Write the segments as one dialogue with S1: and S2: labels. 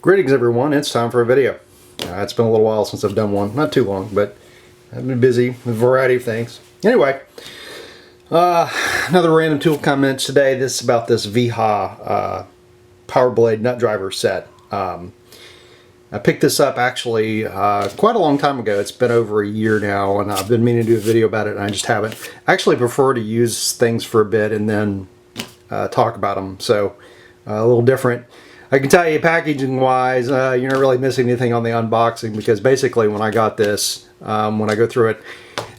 S1: Greetings everyone, it's time for a video. It's been a little while since I've done one, not too long, but I've been busy with a variety of things. Anyway, another random tool comment today. This is about this Wiha power blade nut driver set. I picked this up actually quite a long time ago. It's been over a year now, and I've been meaning to do a video about it, and I just haven't. I actually prefer to use things for a bit and then talk about them, so a little different. I can tell you, packaging wise, you're not really missing anything on the unboxing, because basically when I got this, when I go through it,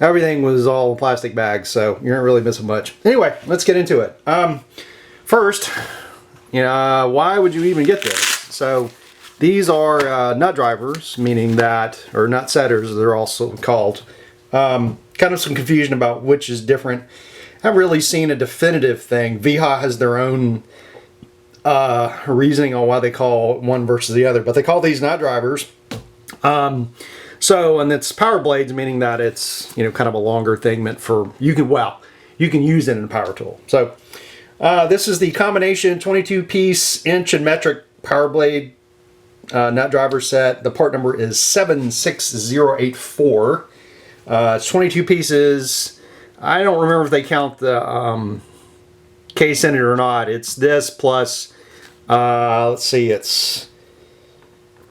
S1: everything was all plastic bags, so you're not really missing much. Anyway, let's get into it. First, why would you even get this? So these are nut drivers, meaning that, or nut setters they're also called. Kind of some confusion about which is different. I haven't really seen a definitive thing. Wiha has their own reasoning on why they call one versus the other, but they call these nut drivers. And it's power blades, meaning that it's kind of a longer thing meant for you can use it in a power tool. So this is the combination 22-piece inch and metric power blade nut driver set. The part number is 76084. It's 22 pieces. I don't remember if they count the case in it or not. It's this plus let's see, it's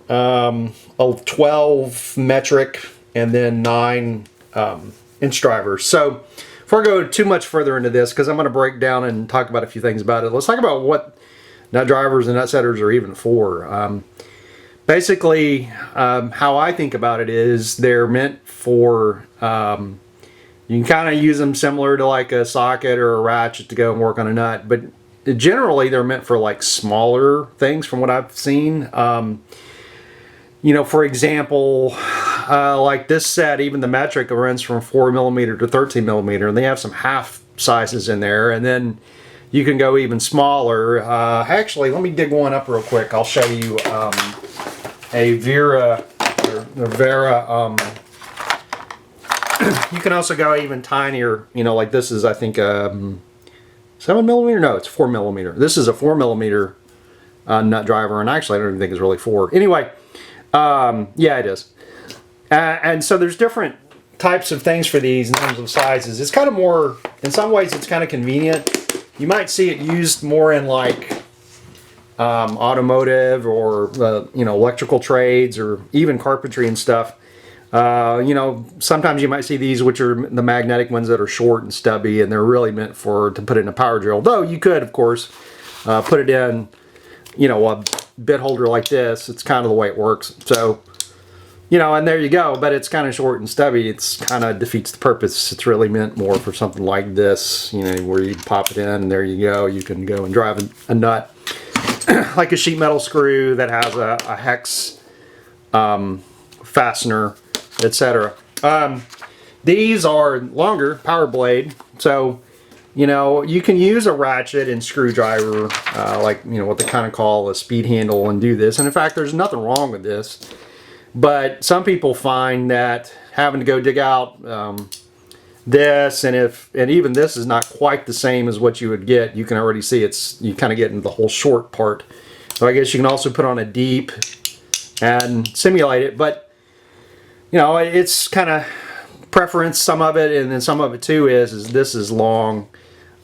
S1: 12 metric and then 9 inch drivers. So before I go too much further into this, because I'm going to break down and talk about a few things about it, let's talk about what nut drivers and nut setters are even for. Basically, how I think about it is they're meant for, you can kind of use them similar to like a socket or a ratchet to go and work on a nut, but generally they're meant for like smaller things from what I've seen. For example, like this set, even the metric runs from 4mm to 13mm, and they have some half sizes in there, and then you can go even smaller. Actually, let me dig one up real quick. I'll show you a Vera. You can also go even tinier, like this is, I think, 7mm? No, it's 4mm. This is a 4mm nut driver, and actually I don't even think it's really 4. Anyway, yeah, it is. And so there's different types of things for these in terms of sizes. It's kind of more, in some ways it's kind of convenient. You might see it used more in like automotive or electrical trades, or even carpentry and stuff. Sometimes you might see these, which are the magnetic ones that are short and stubby, and they're really meant to put in a power drill. Though you could, of course, put it in, a bit holder like this. It's kind of the way it works. So, and there you go. But it's kind of short and stubby. It's kind of defeats the purpose. It's really meant more for something like this, where you pop it in, and there you go. You can go and drive a nut, like a sheet metal screw that has a hex fastener, etc. These are longer power blade, so you can use a ratchet and screwdriver, like what they kind of call a speed handle, and do this. And in fact, there's nothing wrong with this, but some people find that having to go dig out this, and even this is not quite the same as what you would get. You can already see you kind of get into the whole short part. So I guess you can also put on a deep and simulate it, but it's kind of preference, some of it, and then some of it too is this is long.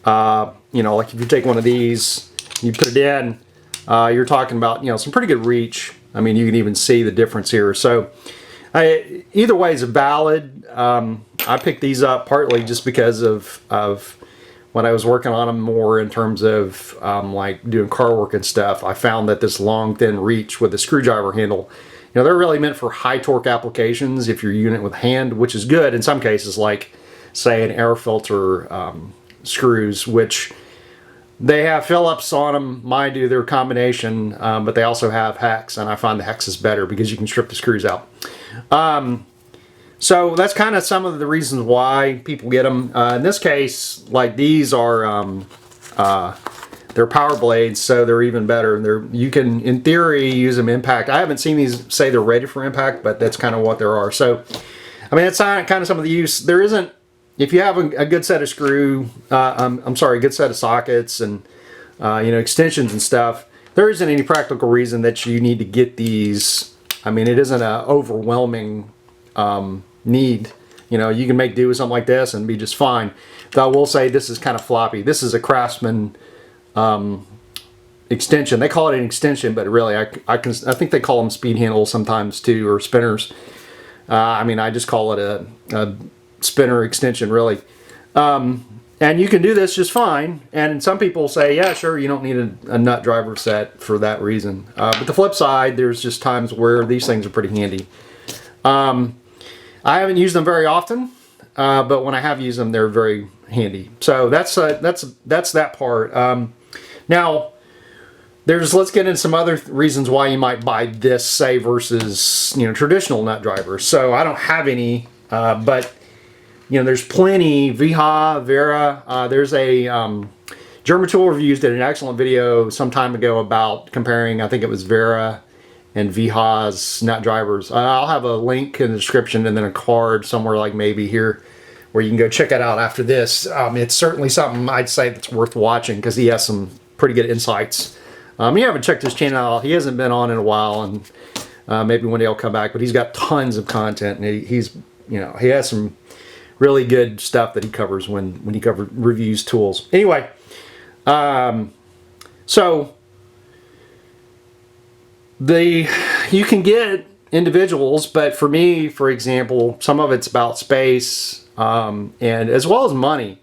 S1: Like if you take one of these, you put it in, you're talking about, some pretty good reach. I mean, you can even see the difference here. So either way is valid. I picked these up partly just because of when I was working on them more in terms of like doing car work and stuff. I found that this long, thin reach with the screwdriver handle, they're really meant for high torque applications if you're using it with hand, which is good in some cases, like say an air filter screws, which they have Phillips on them. Mine do, their combination, but they also have hex, and I find the hex is better because you can strip the screws out. So that's kind of some of the reasons why people get them. In this case, like these are they're power blades, so they're even better. You can, in theory, use them impact. I haven't seen these say they're ready for impact, but that's kind of what there are. So, I mean, that's kind of some of the use. There isn't, if you have a good set of a good set of sockets and extensions and stuff, there isn't any practical reason that you need to get these. I mean, it isn't an overwhelming need. You know, you can make do with something like this and be just fine. Though I will say this is kind of floppy. This is a Craftsman extension. They call it an extension, but really I think they call them speed handles sometimes too, or spinners. I mean, I just call it a spinner extension, really. And you can do this just fine. And some people say, yeah, sure, you don't need a nut driver set for that reason. But the flip side, there's just times where these things are pretty handy. I haven't used them very often, but when I have used them, they're very handy. So that's that part. Now, let's get into some other reasons why you might buy this, say, versus, you know, traditional nut drivers. So I don't have any, but you know, there's plenty. Wiha, Vera. There's a German Tool Reviews did an excellent video some time ago about comparing, I think it was Vera and Wiha's nut drivers. I'll have a link in the description and then a card somewhere, like maybe here, where you can go check it out after this. It's certainly something I'd say that's worth watching because he has some pretty good insights. You haven't checked his channel out. He hasn't been on in a while, and maybe one day he'll come back. But he's got tons of content, and he's, you know, he has some really good stuff that he covers when he reviews tools. Anyway, so you can get individuals, but for me, for example, some of it's about space, and as well as money.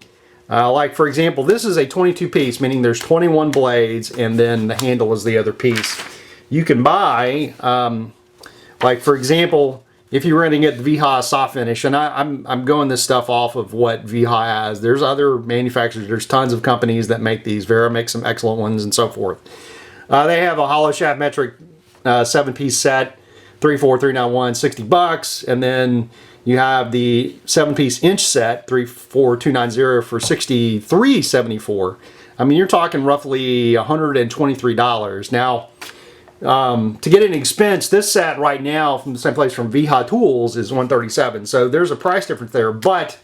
S1: Like, for example, this is a 22 piece, meaning there's 21 blades, and then the handle is the other piece. You can buy, like, for example, if you were going to get the Wiha soft finish, and I'm going this stuff off of what Wiha has. There's other manufacturers. There's tons of companies that make these. Vera makes some excellent ones and so forth. They have a hollow shaft metric 7-piece set, 34391, $60, and then you have the 7-piece inch set, 34290 for $63.74. I mean, you're talking roughly $123. Now, to get an expense, this set right now from the same place from Wiha Tools is $137. So there's a price difference there. But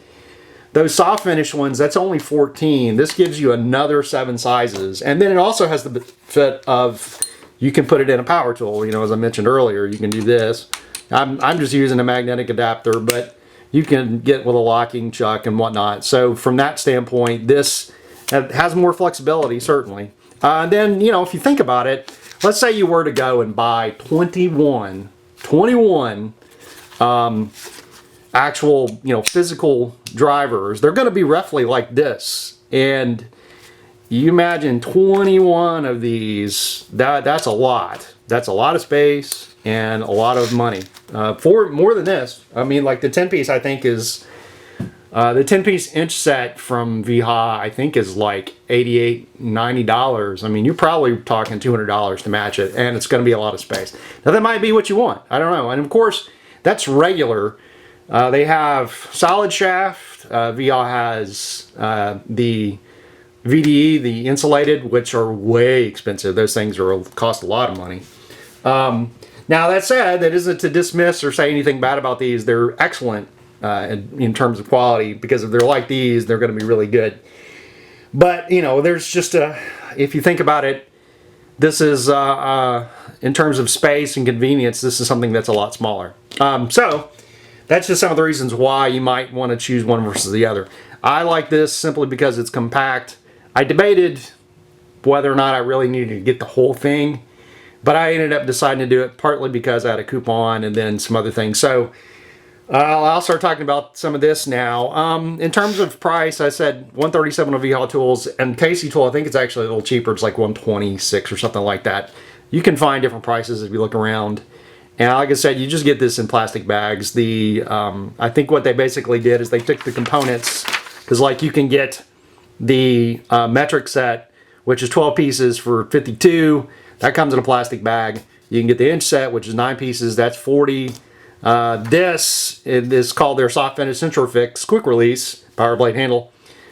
S1: those soft finish ones, that's only $14. This gives you another 7 sizes, and then it also has the benefit of you can put it in a power tool. You know, as I mentioned earlier, you can do this. I'm just using a magnetic adapter, but you can get with a locking chuck and whatnot. So from that standpoint, this has more flexibility, certainly. Then, you know, if you think about it, let's say you were to go and buy 21 actual, you know, physical drivers. They're going to be roughly like this. And you imagine 21 of these, that's a lot. That's a lot of space and a lot of money. For more than this, I mean, like the 10-piece, I think is, the 10-piece inch set from Wiha, I think is like $88, $90. I mean, you're probably talking $200 to match it, and it's going to be a lot of space. Now, that might be what you want. I don't know. And of course, that's regular. They have solid shaft. Wiha has the VDE, the insulated, which are way expensive. Those things cost a lot of money. Now, that said, that isn't to dismiss or say anything bad about these. They're excellent in terms of quality, because if they're like these, they're going to be really good. But, you know, there's just if you think about it, this is, in terms of space and convenience, this is something that's a lot smaller. So, that's just some of the reasons why you might want to choose one versus the other. I like this simply because it's compact. I debated whether or not I really needed to get the whole thing, but I ended up deciding to do it partly because I had a coupon and then some other things. So I'll start talking about some of this now. In terms of price, I said $137 on Wiha Tools, and Casey Tool, I think it's actually a little cheaper. It's like $126 or something like that. You can find different prices if you look around. And like I said, you just get this in plastic bags. I think what they basically did is they took the components, because like you can get the metric set, which is 12 pieces for $52. That comes in a plastic bag. You can get the inch set, which is 9 pieces. That's $40. This is called their soft finish Central Fix quick release power blade handle.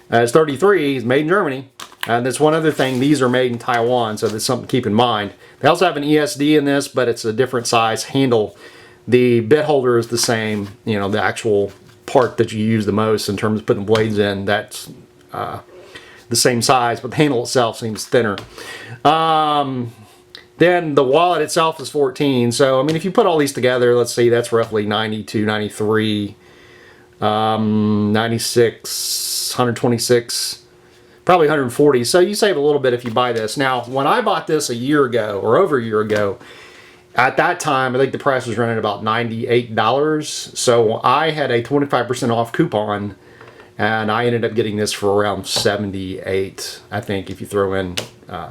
S1: It's $33. It's made in Germany. And there's one other thing. These are made in Taiwan, so that's something to keep in mind. They also have an ESD in this, but it's a different size handle. The bit holder is the same. You know, the actual part that you use the most in terms of putting blades in, that's the same size, but the handle itself seems thinner. Then the wallet itself is 14. So, I mean, if you put all these together, let's see, that's roughly 92, 93, 96, 126, probably 140. So you save a little bit if you buy this. Now, when I bought this a year ago, or over a year ago, at that time, I think the price was running about $98. So I had a 25% off coupon, and I ended up getting this for around $78, I think, if you throw in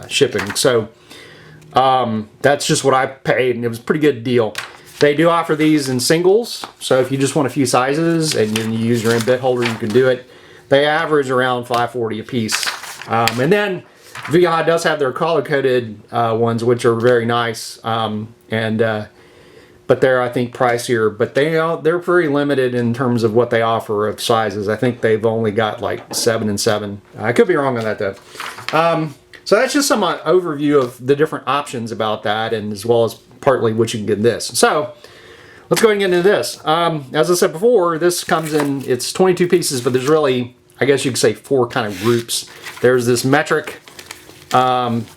S1: shipping. So that's just what I paid, and it was a pretty good deal. They do offer these in singles, so if you just want a few sizes and you use your own bit holder, you can do it. They average around $5.40 a piece. And then Wiha does have their color-coded ones, which are very nice, but they're, I think, pricier. But they're very limited in terms of what they offer of sizes. I think they've only got like 7 and 7. I could be wrong on that though. So that's just some overview of the different options about that, and as well as partly what you can get in this. So let's go ahead and get into this. As I said before, this comes in, it's 22 pieces, but there's really, I guess you could say, 4 kind of groups. There's this metric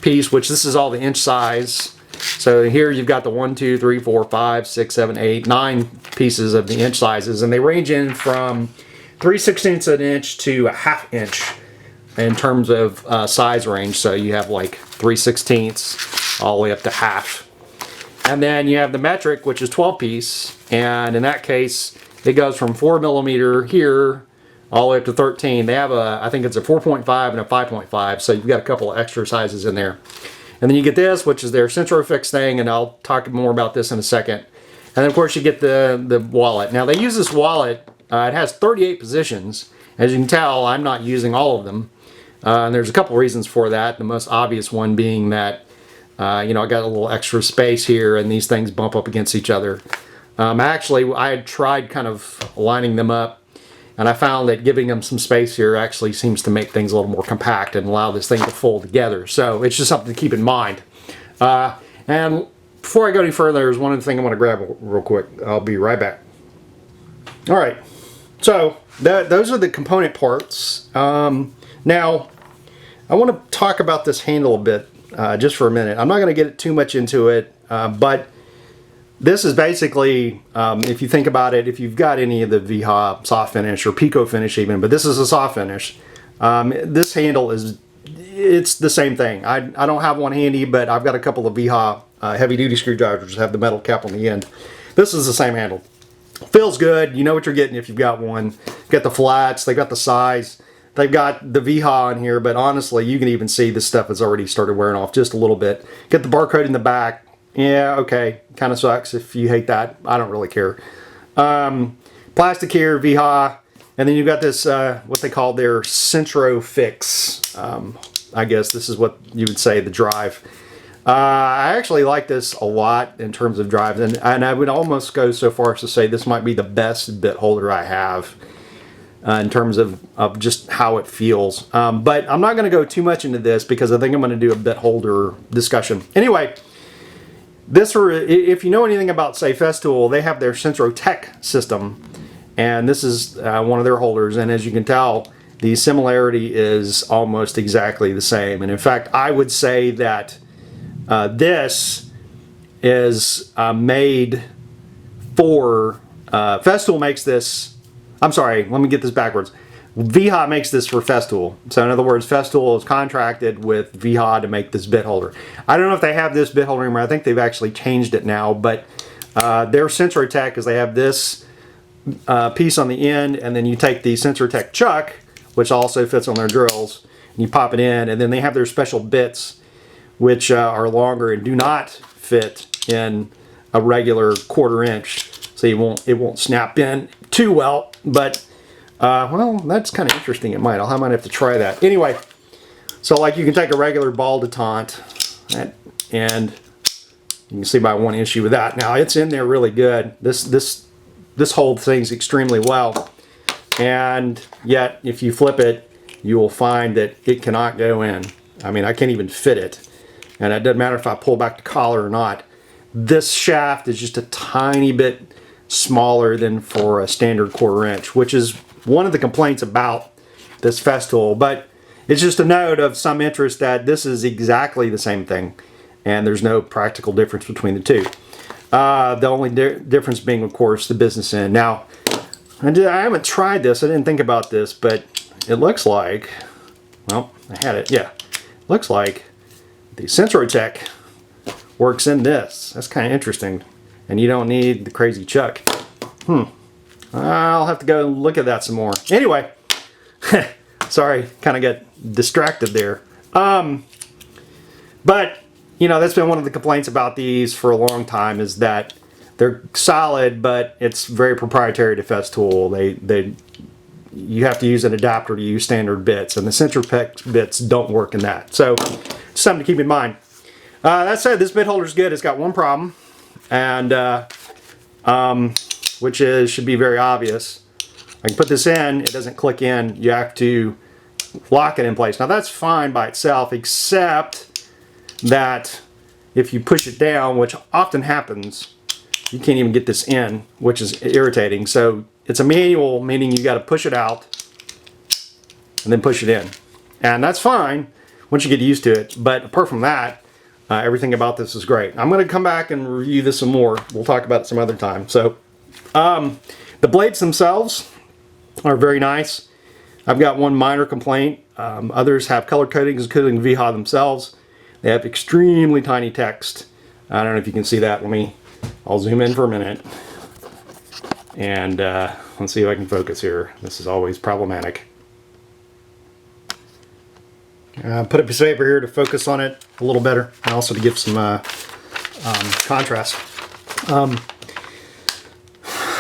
S1: piece, which this is all the inch size. So here you've got the 1, 2, 3, 4, 5, 6, 7, 8, 9 pieces of the inch sizes, and they range in from 3/16 of an inch to a 1/2 inch in terms of size range. So you have like 3/16 all the way up to 1/2. And then you have the metric, which is 12 piece, and in that case it goes from 4mm here all the way up to 13. They have a, I think it's a 4.5 and a 5.5, so you've got a couple of extra sizes in there. And then you get this, which is their Centro Fix thing, and I'll talk more about this in a second. And then of course you get the wallet. Now they use this wallet, it has 38 positions. As you can tell, I'm not using all of them. And there's a couple reasons for that. The most obvious one being that, you know, I got a little extra space here, and these things bump up against each other. Actually, I had tried kind of lining them up, and I found that giving them some space here actually seems to make things a little more compact and allow this thing to fold together. So it's just something to keep in mind. And before I go any further, there's one other thing I want to grab real quick. I'll be right back. All right, so those are the component parts. Now, I want to talk about this handle a bit, just for a minute. I'm not going to get too much into it, but this is basically, if you think about it, if you've got any of the Wiha soft finish or Pico finish even, but this is a soft finish. This handle it's the same thing. I don't have one handy, but I've got a couple of Wiha heavy duty screwdrivers that have the metal cap on the end. This is the same handle. Feels good. You know what you're getting if you've got one. Got the flats, they got the size. They've got the Wiha on here, but honestly, you can even see this stuff has already started wearing off just a little bit. Get the barcode in the back. Yeah, okay. Kind of sucks if you hate that. I don't really care. Plastic here, Wiha. And then you've got this, what they call their Centro Fix. I guess this is what you would say, the drive. I actually like this a lot in terms of drives. And I would almost go so far as to say this might be the best bit holder I have. In terms of just how it feels. But I'm not going to go too much into this because I think I'm going to do a bit holder discussion. Anyway, if you know anything about, say, Festool, they have their Centro Tech system, and this is one of their holders, and as you can tell, the similarity is almost exactly the same. And in fact, I would say that this is made for, Festool makes this, I'm sorry, let me get this backwards. Wiha makes this for Festool. So in other words, Festool is contracted with Wiha to make this bit holder. I don't know if they have this bit holder anymore. I think they've actually changed it now, but their Centro Tech is they have this piece on the end, and then you take the Centro Tech chuck, which also fits on their drills, and you pop it in, and then they have their special bits, which are longer and do not fit in a regular 1/4 inch. So it won't snap in too well, but well, that's kind of interesting. It might. I might have to try that. Anyway, so like you can take a regular ball detente, and you can see my one issue with that. Now it's in there really good. This holds things extremely well, and yet if you flip it, you will find that it cannot go in. I mean, I can't even fit it, and it doesn't matter if I pull back the collar or not. This shaft is just a tiny bit smaller than for a standard 1/4 inch, which is one of the complaints about this Festool, but it's just a note of some interest that this is exactly the same thing. and there's no practical difference between the two. The only difference being, of course, the business end. Now, I haven't tried this. I didn't think about this, but it looks like, well, I had it, yeah. Looks like the Sensorotech works in this. That's kind of interesting. And you don't need the crazy chuck. I'll have to go look at that some more. Anyway, sorry, kind of got distracted there. But, you know, that's been one of the complaints about these for a long time, is that they're solid, but it's very proprietary to Festool. You have to use an adapter to use standard bits, and the Sensorotech bits don't work in that. So, just something to keep in mind. That said, this bit holder is good. It's got one problem, and which should be very obvious. I can put this in, it doesn't click in. You have to lock it in place. Now that's fine by itself, except that if you push it down, which often happens, you can't even get this in, which is irritating. So it's a manual, meaning you got to push it out and then push it in. And that's fine once you get used to it. But apart from that, everything about this is great. I'm going to come back and review this some more. We'll talk about it some other time. So the blades themselves are very nice. I've got one minor complaint. Others have color codings, including Wiha themselves. They have extremely tiny text. I don't know if you can see that. I'll zoom in for a minute. And let's see if I can focus here. This is always problematic. Put a piece of paper here to focus on it a little better, and also to give some contrast.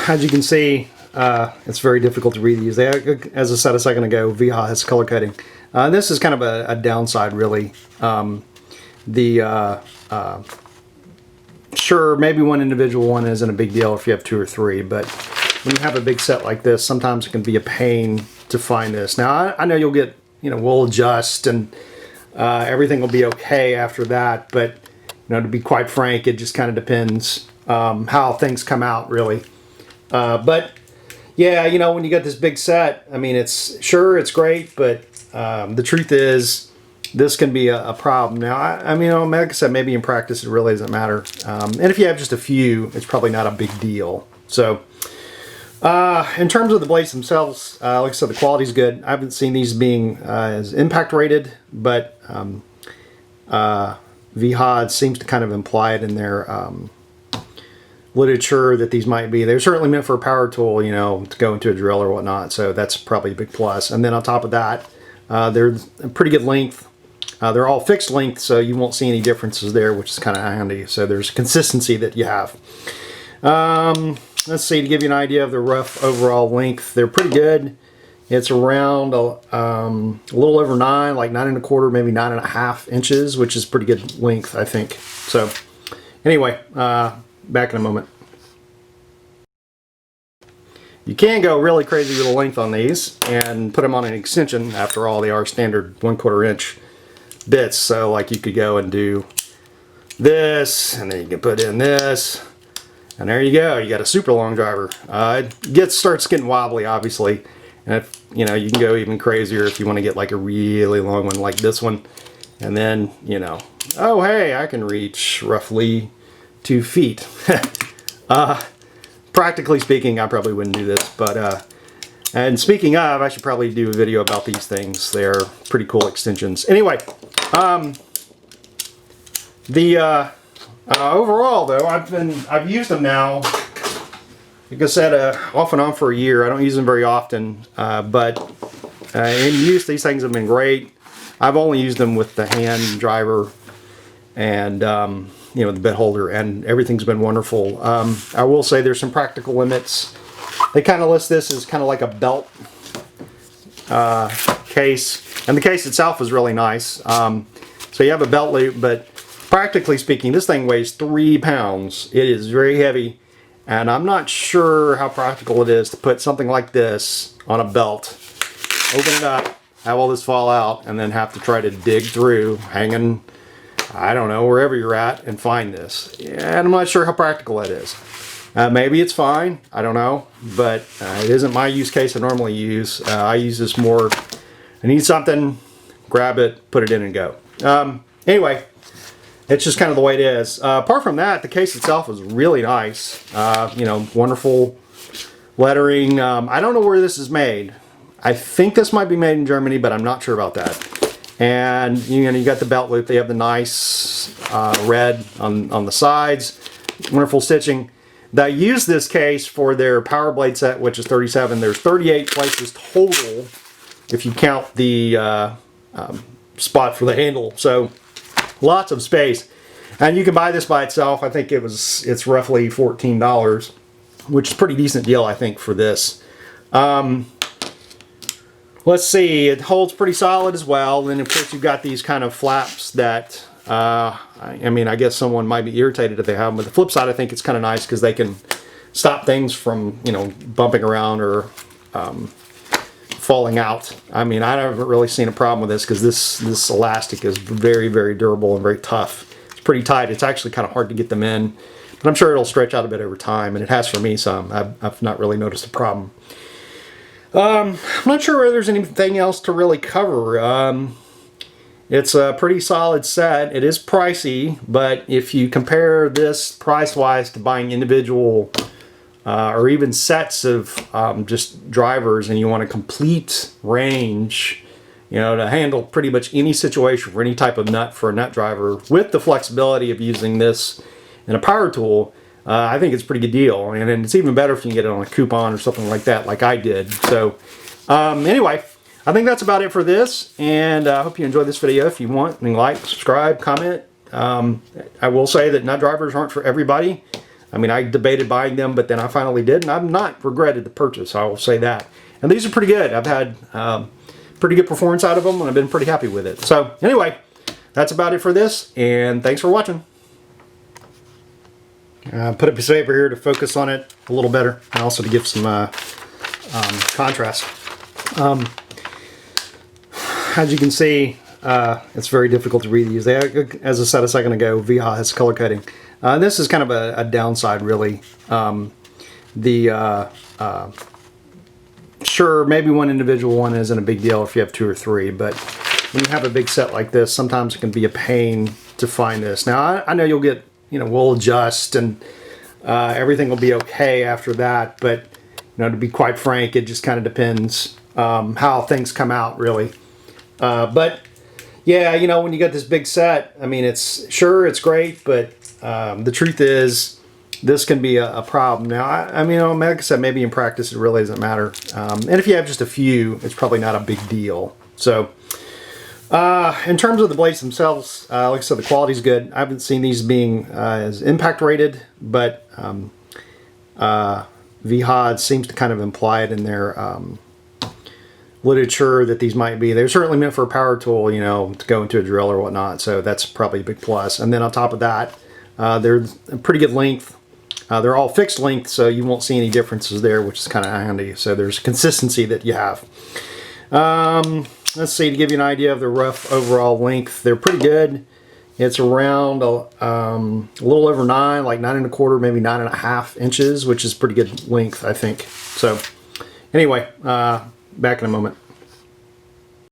S1: As you can see, it's very difficult to read these. As I said a second ago, Wiha has color coding. This is kind of a downside, really. Sure, maybe one individual one isn't a big deal if you have 2 or 3, but when you have a big set like this, sometimes it can be a pain to find this. Now, I know you'll get, we'll adjust, and everything will be okay after that, but, to be quite frank, it just kind of depends how things come out, really. But, yeah, when you got this big set, it's great, but the truth is, this can be a problem. Now, like I said, maybe in practice it really doesn't matter. And if you have just a few, it's probably not a big deal. So, in terms of the blades themselves, like I said, the quality's good. I haven't seen these being as impact rated, but Wiha seems to kind of imply it in their literature that these might be. They're certainly meant for a power tool, to go into a drill or whatnot. So that's probably a big plus. And then on top of that, they're a pretty good length. They're all fixed length, so you won't see any differences there, which is kind of handy. So there's consistency that you have. Let's see, to give you an idea of the rough overall length, they're pretty good. It's around a little over 9, like 9 1/4, maybe 9.5 inches, which is pretty good length, I think. So anyway, back in a moment. You can go really crazy with the length on these and put them on an extension. After all, they are standard 1/4 inch bits, so like you could go and do this, and then you can put in this, and there you go. You got a super long driver. It starts getting wobbly, obviously, and if, you can go even crazier if you want to get like a really long one like this one, and then oh hey, I can reach roughly 2 feet. Practically speaking, I probably wouldn't do this, but and speaking of, I should probably do a video about these things. They're pretty cool extensions. Anyway, overall though, I've used them now, like I said, off and on for a year. I don't use them very often, but in use, these things have been great. I've only used them with the hand driver and the bit holder, and everything's been wonderful. I will say there's some practical limits. They kind of list this as kind of like a belt case, and the case itself is really nice. So you have a belt loop, but practically speaking, this thing weighs 3 pounds. It is very heavy, and I'm not sure how practical it is to put something like this on a belt, open it up, have all this fall out, and then have to try to dig through, hanging, I don't know, wherever you're at, and find this. And I'm not sure how practical that is. Maybe it's fine, I don't know, but it isn't my use case I normally use. I use this more, I need something, grab it, put it in and go. Anyway, it's just kind of the way it is. Apart from that, the case itself is really nice. You know, wonderful lettering. I don't know where this is made. I think this might be made in Germany, but I'm not sure about that. And you know, you got the belt loop. They have the nice red on the sides. Wonderful stitching. They use this case for their Power Blade set, which is 37. There's 38 places total if you count the spot for the handle. So lots of space. And you can buy this by itself. I think it's roughly $14, which is a pretty decent deal, I think, for this. Let's see, it holds pretty solid as well. And of course you've got these kind of flaps that, I mean, I guess someone might be irritated if they have them. But the flip side, I think it's kind of nice because they can stop things from, you know, bumping around or falling out. I mean, I haven't really seen a problem with this because this elastic is very, very durable and very tough. It's pretty tight. It's actually kind of hard to get them in, but I'm sure it'll stretch out a bit over time, and it has for me some. I've not really noticed a problem. I'm not sure whether there's anything else to really cover. It's a pretty solid set. It is pricey, but if you compare this price-wise to buying individual or even sets of just drivers, and you want a complete range, you know, to handle pretty much any situation for any type of nut for a nut driver with the flexibility of using this in a power tool, I think it's a pretty good deal. And it's even better if you can get it on a coupon or something like that, like I did. So anyway, I think that's about it for this, and I hope you enjoyed this video. If you want, like, subscribe, comment. I will say that nut drivers aren't for everybody. I mean, I debated buying them, but then I finally did, and I've not regretted the purchase, I will say that. And these are pretty good. I've had pretty good performance out of them, and I've been pretty happy with it. So anyway, that's about it for this, and thanks for watching. Put a piece of paper here to focus on it a little better, and also to give some contrast. As you can see, it's very difficult to read these. As I said a second ago, Wiha has color coding. This is kind of a downside, really. Sure, maybe one individual one isn't a big deal if you have 2 or 3, but when you have a big set like this, sometimes it can be a pain to find this. Now, I know you'll get, you know, we'll adjust and everything will be okay after that, but, you know, to be quite frank, it just kind of depends how things come out, really. But yeah, you know, when you got this big set, I mean, it's great, but the truth is this can be a problem. Now, I mean, like I said, maybe in practice it really doesn't matter. And if you have just a few, it's probably not a big deal. So in terms of the blades themselves, like I said, the quality's good. I haven't seen these being as impact rated, but Wiha seems to kind of imply it in their literature that these might be. They're certainly meant for a power tool, you know, to go into a drill or whatnot, so that's probably a big plus. And then on top of that, they're a pretty good length. They're all fixed length, so you won't see any differences there, which is kind of handy. So there's consistency that you have. Let's see, to give you an idea of the rough overall length, they're pretty good. It's around a little over 9, like 9 1/4, maybe 9 1/2 inches, which is pretty good length, I think. So anyway, back in a moment.